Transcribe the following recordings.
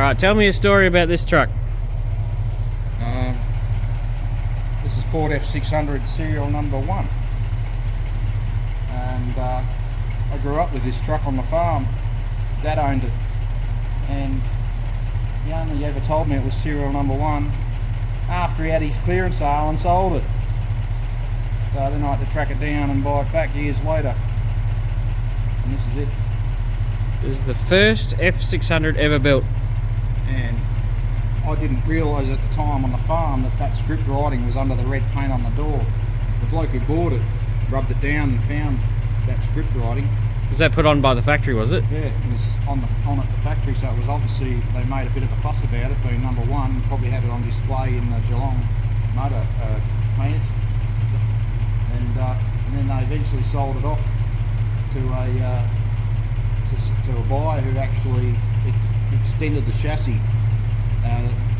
Alright, tell me a story about this truck. This is Ford F600 serial number 1. And I grew up with this truck on the farm. Dad owned it. And he only ever told me it was serial number 1 after he had his clearance sale and sold it. So then I had to track it down and buy it back years later. And this is it. This is the first F600 ever built. And I didn't realise at the time on the farm that script writing was under the red paint on the door. The bloke who bought it rubbed it down and found that script writing. Was that put on by the factory, was it? Yeah, it was on at the factory, so it was obviously, they made a bit of a fuss about it being number 1, probably had it on display in the Geelong motor plant. And then they eventually sold it off to a buyer who actually extended the chassis.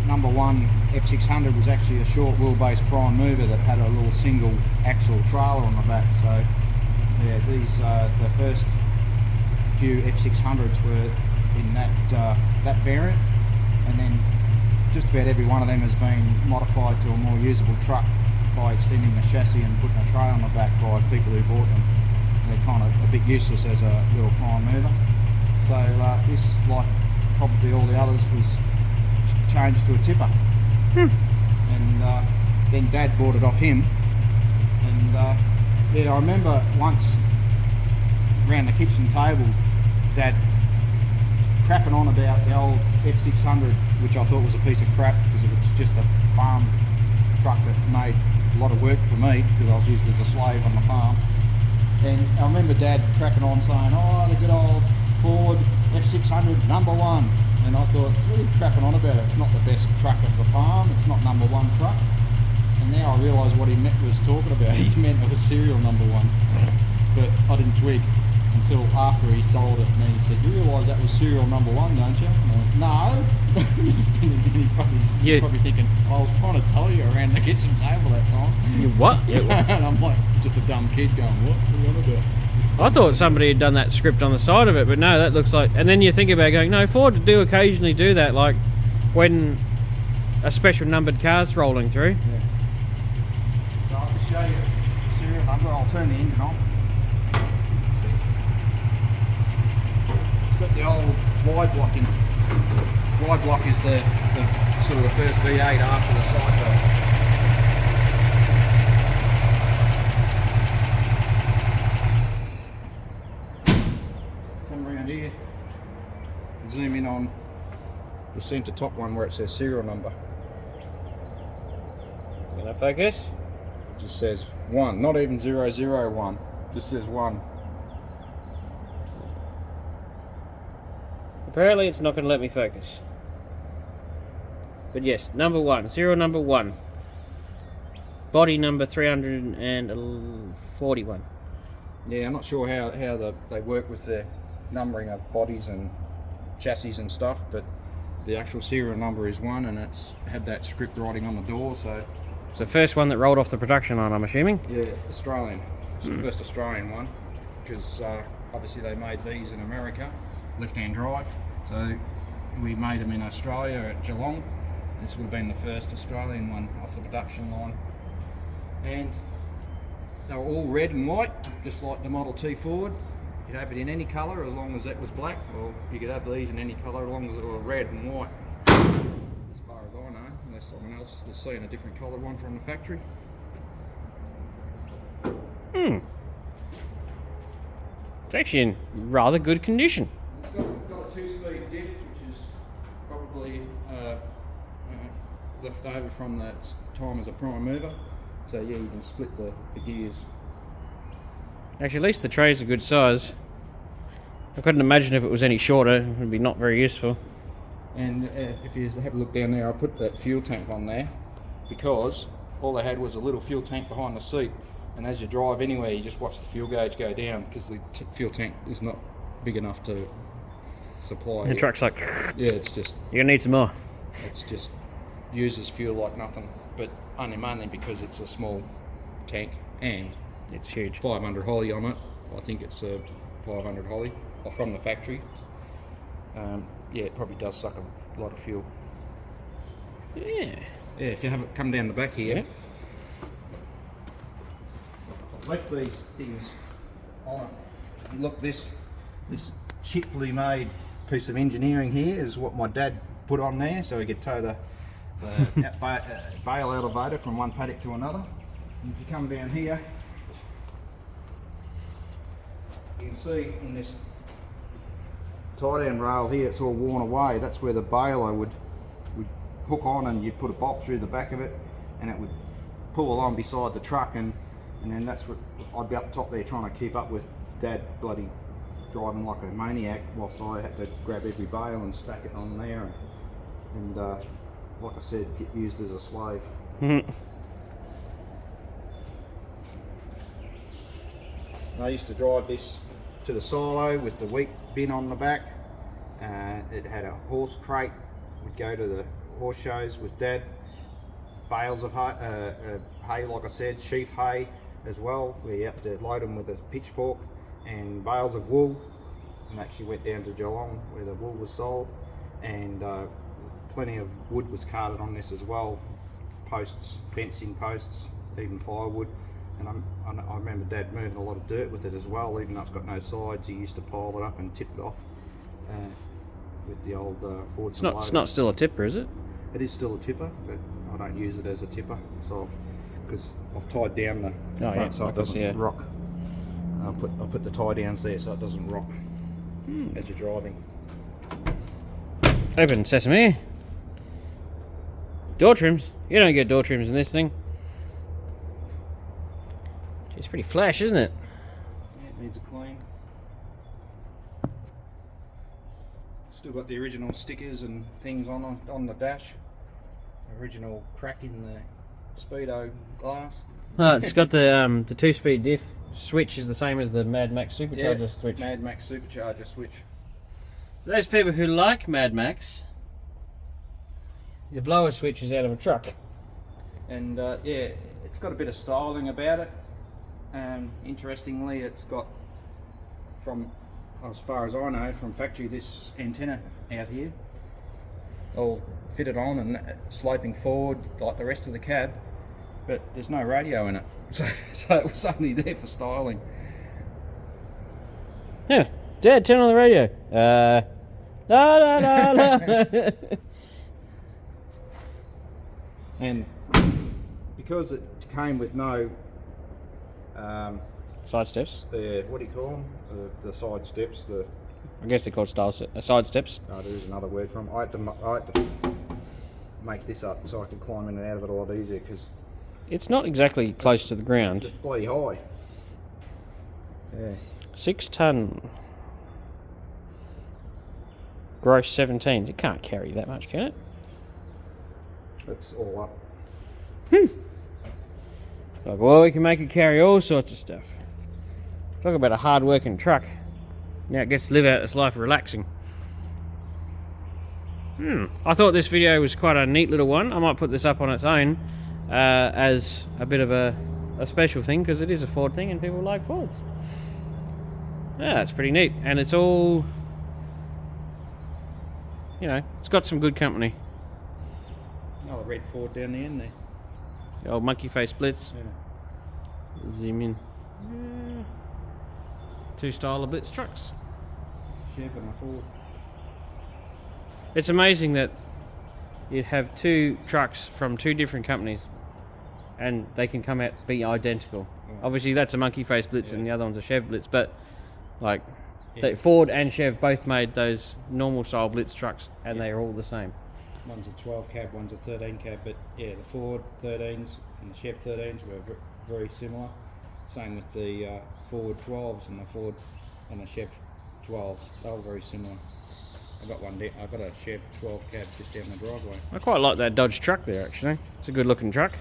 Number 1 F600 was actually a short wheelbase prime mover that had a little single axle trailer on the back. So yeah, these the first few F600s were in that variant, and then just about every one of them has been modified to a more usable truck by extending the chassis and putting a tray on the back by people who bought them. They're kind of a bit useless as a little prime mover. So this, like probably all the others, was changed to a tipper. And then Dad bought it off him. And yeah, I remember once around the kitchen table, Dad crapping on about the old F600, which I thought was a piece of crap because it was just a farm truck that made a lot of work for me because I was used as a slave on the farm. And I remember Dad cracking on saying, oh, the good old Ford F600 number 1. And I thought, what are you crapping on about? It's not the best truck of the farm, it's not number 1 truck. And now I realise what he was talking about. He meant it was serial number 1. But I didn't twig until after he sold it, and then he said, you realise that was serial number 1, don't you? And I went, no. You're probably thinking, I was trying to tell you around the kitchen table that time. You what? And I'm like, just a dumb kid going, what are you on about? I thought somebody had done that script on the side of it, but no, that looks like... And then you think about going, no, Ford do occasionally do that, like when a special numbered car's rolling through. Yeah. So I'll show you the serial number. I'll turn the engine on. It's got the old Y block in it. Y block is the sort of the first V8 after the cycle. Here, zoom in on the centre top one where it says serial number. Gonna focus? It just says 1, not even 001, just says 1. Apparently it's not gonna let me focus. But yes, number 1, serial number 1. Body number 341. Yeah, I'm not sure how they work with their numbering of bodies and chassis and stuff, but the actual serial number is 1, and it's had that script writing on the door. So it's the first one that rolled off the production line, I'm assuming. Yeah, Australian. It's the first Australian one, because obviously they made these in America, left-hand drive. So we made them in Australia at Geelong. This would have been the first Australian one off the production line, and they were all red and white, just like the Model T Ford. You could have it in any colour as long as it was black, or you could have these in any colour as long as it were red and white. As far as I know, unless someone else is seeing a different coloured one from the factory. It's actually in rather good condition. It's got a 2-speed diff, which is probably left over from that time as a prime mover. So yeah, you can split the gears. Actually, at least the tray's a good size. I couldn't imagine if it was any shorter, it would be not very useful. And if you have a look down there, I put that fuel tank on there because all they had was a little fuel tank behind the seat, and as you drive anywhere, you just watch the fuel gauge go down because the fuel tank is not big enough to supply. The truck's like, yeah, it's just, you're gonna need some more. It's just uses fuel like nothing, but only mainly because it's a small tank and it's huge. 500 Holly on it. I think it's a 500 Holly from the factory. Yeah, it probably does suck a lot of fuel. Yeah. Yeah, if you have it come down the back here, Yeah. I've left these things on. Look, this shitfully made piece of engineering here is what my dad put on there, so he could tow the bale elevator from one paddock to another. And if you come down here, you can see in this tie-down rail here, it's all worn away. That's where the baler would hook on, and you'd put a bolt through the back of it, and it would pull along beside the truck, and then that's what I'd be up top there trying to keep up with Dad bloody driving like a maniac, whilst I had to grab every bale and stack it on there, and like I said, get used as a slave. I used to drive this to the silo with the wheat bin on the back. It had a horse crate. We'd go to the horse shows with Dad. Bales of hay, like I said, sheaf hay as well. We have to load them with a pitchfork, and bales of wool, and actually went down to Geelong where the wool was sold, and plenty of wood was carted on this as well. Posts, fencing posts, even firewood. And I remember Dad moving a lot of dirt with it as well, even though it's got no sides. He used to pile it up and tip it off with the old Ford. It's not still a tipper, is it? It is still a tipper, but I don't use it as a tipper, so because I've tied down the front so it doesn't rock. I'll put the tie downs there so it doesn't rock as you're driving. Open sesame. Door trims. You don't get door trims in this thing. It's pretty flash, isn't it? Yeah, it needs a clean. Still got the original stickers and things on the dash. Original crack in the speedo glass. Oh, it's got the 2-speed diff. Switch is the same as the Mad Max Supercharger switch. Mad Max Supercharger switch. Those people who like Mad Max, the blower switch is out of a truck. And yeah, it's got a bit of styling about it. Interestingly, it's got, from as far as I know, from factory, this antenna out here, all fitted on and sloping forward like the rest of the cab, but there's no radio in it, so it was only there for styling. Yeah, Dad, turn on the radio. La la la la. And because it came with no Side steps. what do you call them? The side steps. I guess they're called side steps. Oh, there is another word for them. I had to make this up so I could climb in and out of it a lot easier, because It's not exactly close to the ground. it's bloody high. Yeah. 6 ton. Gross 17. You can't carry that much, can it? It's all up. Like, well, we can make it carry all sorts of stuff. Talk about a hard-working truck. Now it gets to live out its life relaxing. I thought this video was quite a neat little one. I might put this up on its own as a bit of a special thing, because it is a Ford thing and people like Fords. Yeah, it's pretty neat. And it's all, you know, it's got some good company. Another red Ford down the end there. The old monkey face Blitz. Yeah. Zoom in. Yeah. 2 style of Blitz trucks. Chev and a Ford. It's amazing that you'd have 2 trucks from 2 different companies and they can come out be identical. Yeah. Obviously that's a monkey face Blitz and the other one's a Chev Blitz, but like Ford and Chev both made those normal style Blitz trucks and they're all the same. One's a 12 cab, one's a 13 cab, but yeah, the Ford 13s and the Chev 13s were very similar. Same with the Ford 12s and the Ford and the Chev 12s. They were very similar. I got a Chev 12 cab just down the driveway. I quite like that Dodge truck there actually. It's a good looking truck.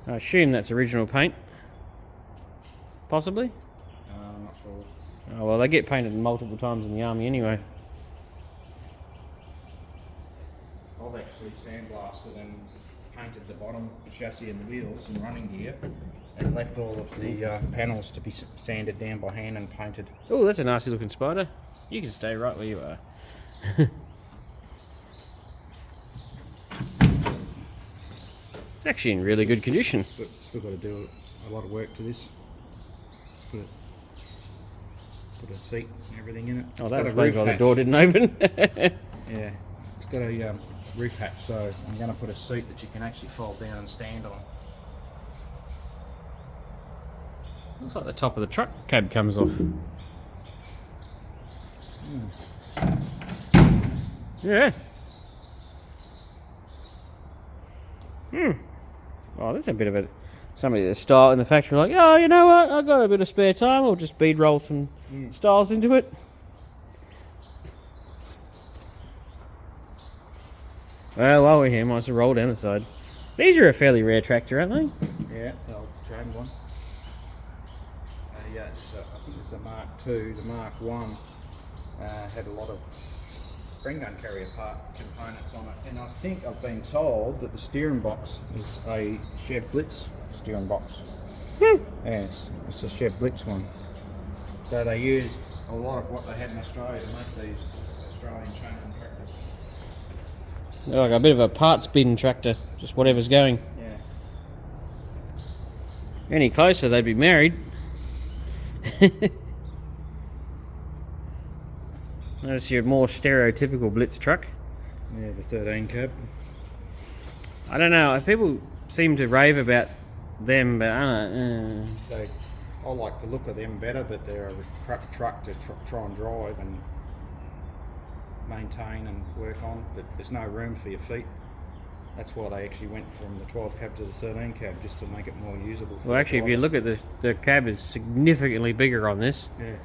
I assume that's original paint. Possibly? I'm not sure. Oh, well, they get painted multiple times in the army anyway. I've actually sandblasted and painted the bottom, the chassis and the wheels and running gear and left all of the panels to be sanded down by hand and painted. Oh, that's a nasty looking spider. You can stay right where you are. It's actually in really good condition. Still got to do a lot of work to this. Put a seat and everything in it. Oh, that was why the door didn't open. Yeah, it's got a roof hatch, so I'm going to put a seat that you can actually fold down and stand on. Looks like the top of the truck cab comes off. Yeah. Oh, there's a bit of somebody that style in the factory like, oh, you know what? I've got a bit of spare time. I'll just bead roll some styles into it. Well, while we're here, might as well roll down the side. These are a fairly rare tractor, aren't they? Yeah, the old James one. Yeah, I think it's a Mark II. The Mark I had a lot of spring gun carrier part components on it, and I think I've been told that the steering box is a Chev Blitz steering box. Yeah, it's a Chev Blitz one. So they used a lot of what they had in Australia to make these Australian chain tractors. They're like a bit of a parts bin tractor, just whatever's going. Yeah. Any closer, they'd be married. Notice your more stereotypical Blitz truck. Yeah, the 13 cab. I don't know, people seem to rave about them, but I don't know. I like the look of them better, but they're a crap truck to try and drive and maintain and work on, but there's no room for your feet. That's why they actually went from the 12 cab to the 13 cab, just to make it more usable. Well, actually, if you look at the cab is significantly bigger on this. Yeah.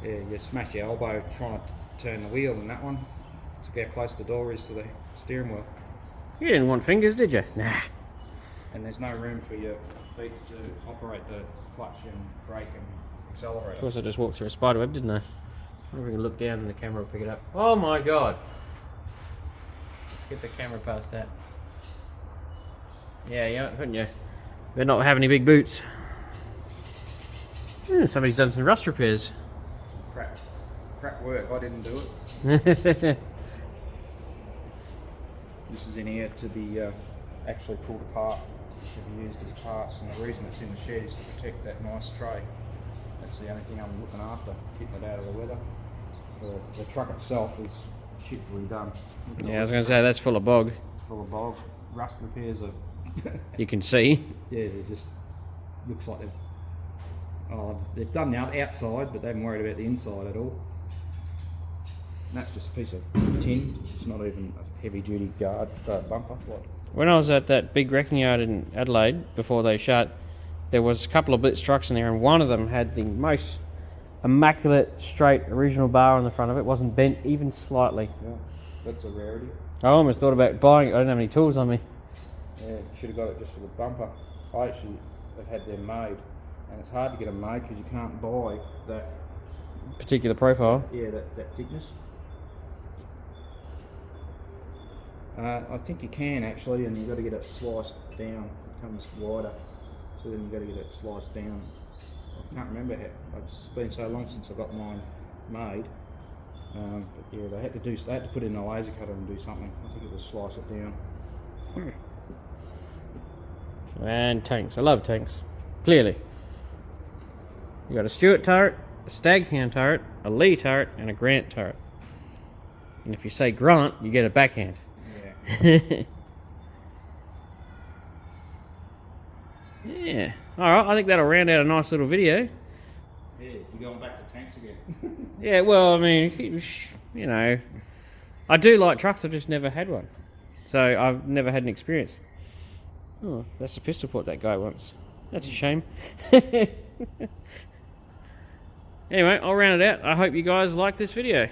Yeah, you smash your elbow trying to turn the wheel in that one. It's how close the door is to the steering wheel. You didn't want fingers, did you? Nah. And there's no room for your feet to operate the clutch and brake and accelerator. Of course, I just walked through a spider web, didn't I? I wonder if we can look down and the camera will pick it up. Oh my god! Let's get the camera past that. Yeah, couldn't you? Better not have any big boots. Somebody's done some rust repairs. Crap work, I didn't do it. This is in here to be actually pulled apart, to be used as parts, and the reason it's in the shed is to protect that nice tray. That's the only thing I'm looking after, keeping it out of the weather. The truck itself is shitfully done. Yeah, I was going to say, that's full of bog. Full of bog. Rust repairs are... You can see. Yeah, it just looks like they've done the outside, but they haven't worried about the inside at all. And that's just a piece of tin. It's not even a heavy-duty guard bumper. When I was at that big wrecking yard in Adelaide, before they shut, there was a couple of Blitz trucks in there, and one of them had the most immaculate, straight, original bar on the front of it. It wasn't bent even slightly. Yeah, that's a rarity. I almost thought about buying it. I didn't have any tools on me. Yeah, should have got it just for the bumper. I actually have had them made, and it's hard to get them made because you can't buy that Particular profile. Yeah, that thickness. I think you can actually, and you've got to get it sliced down. It comes wider, so then you've got to get it sliced down. I can't remember how. It's been so long since I got mine made. But yeah, they had to put it in a laser cutter and do something. I think it was slice it down. And tanks. I love tanks. Clearly. You got a Stewart turret, a Staghound turret, a Lee turret, and a Grant turret. And if you say Grant, you get a backhand. Yeah. Yeah. Alright, I think that'll round out a nice little video. Yeah, you're going back to tanks again. Yeah, well, I mean, you know, I do like trucks, I've just never had one. So I've never had an experience. Oh, that's the pistol port that guy wants. That's a shame. Anyway, I'll round it out. I hope you guys like this video.